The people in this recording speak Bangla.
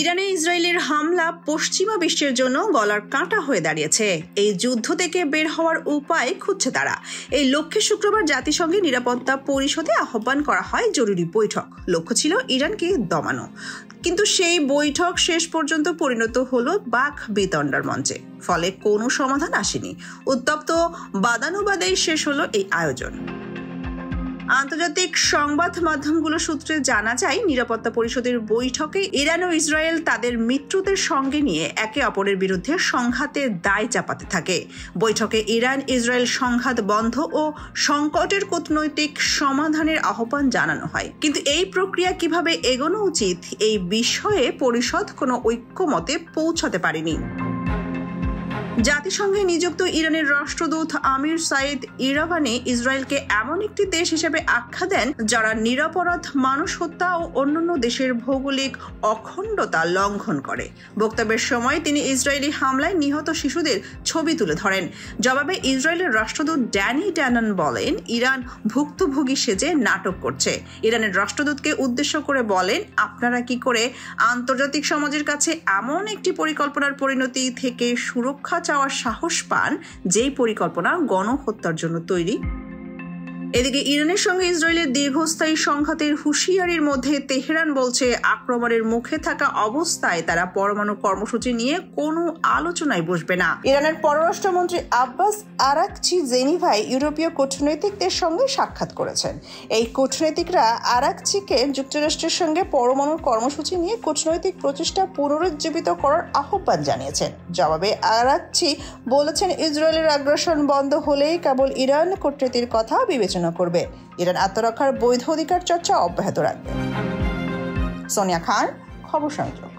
ইরানে ইসরায়েলের হামলা পশ্চিমা বিশ্বের জন্য গলার কাঁটা হয়ে দাঁড়িয়েছে। এই যুদ্ধ থেকে বের হওয়ার উপায় খুঁজছে তারা। এই লক্ষ্যে শুক্রবার জাতিসংঘের নিরাপত্তা পরিষদে আহ্বান করা হয় জরুরি বৈঠক। লক্ষ্য ছিল ইরানকে দমানো, কিন্তু সেই বৈঠক শেষ পর্যন্ত পরিণত হলো বাক বিতণ্ডার মঞ্চে। ফলে কোনো সমাধান আসেনি। উত্তপ্ত বাদানুবাদেই শেষ হলো এই আয়োজন। আন্তর্জাতিক সংবাদ মাধ্যমগুলো সূত্রে জানা যায়, নিরাপত্তা পরিষদের বৈঠকে ইরান ও ইসরায়েল তাদের মিত্রদের সঙ্গে নিয়ে একে অপরের বিরুদ্ধে সংঘাতের দায় চাপাতে থাকে। বৈঠকে ইরান ইসরায়েল সংঘাত বন্ধ ও সংকটের কূটনৈতিক সমাধানের আহ্বান জানানো হয়। কিন্তু এই প্রক্রিয়া কিভাবে এগোনো উচিত, এই বিষয়ে পরিষদ কোনো ঐক্যমতে পৌঁছাতে পারেনি। জাতিসংঘে নিযুক্ত ইরানের রাষ্ট্রদূত আমির সাইদ ইরাভানি ইসরায়েলকে এমন একটি দেশ হিসেবে আখ্যা দেন যারা নিরপরাধ মানুষ হত্যা ও অন্যান্য দেশের ভৌগোলিক অখণ্ডতা লঙ্ঘন করে। বক্তব্যের সময় তিনি ইসরায়েলি হামলায় নিহত শিশুদের ছবি তুলে ধরেন। জবাবে ইসরায়েলের রাষ্ট্রদূত ড্যানি ড্যানন বলেন, ইরান ভুক্তভোগী সেজে নাটক করছে। ইরানের রাষ্ট্রদূতকে উদ্দেশ্য করে বলেন, আপনারা কি করে আন্তর্জাতিক সমাজের কাছে এমন একটি পরিকল্পনার পরিণতি থেকে সুরক্ষা চাওয়ার সাহস পান, যেই পরিকল্পনা গণহত্যার জন্য তৈরি। এদিকে ইরানের সঙ্গে ইসরায়েলের দীর্ঘস্থায়ী সংঘাতের হুঁশিয়ারির মধ্যে তেহরান বলছে, আক্রমণের মুখে থাকা অবস্থায় তারা পরমাণু কর্মসূচি নিয়ে কোনো আলোচনায় বসবে না। ইরানের পররাষ্ট্রমন্ত্রী আব্বাস আরাকচি জেনিভায় ইউরোপীয় কূটনীতিকদের সঙ্গে সাক্ষাৎ করেছেন। এই কূটনীতিকরা আরাকচিকে যুক্তরাষ্ট্রের সঙ্গে পরমাণু কর্মসূচি নিয়ে কূটনৈতিক প্রচেষ্টা পুনরুজ্জীবিত করার আহ্বান জানিয়েছেন। জবাবে আরাকচি বলেছেন, ইসরায়েলের আগ্রাসন বন্ধ হলেই কেবল ইরান কূটনীতির কথা বিবেচনা করবে। ইরান আত্মরক্ষার বৈধ অধিকার চর্চা অব্যাহত রাখবে। সোনিয়া খান, খবর সংযোগ।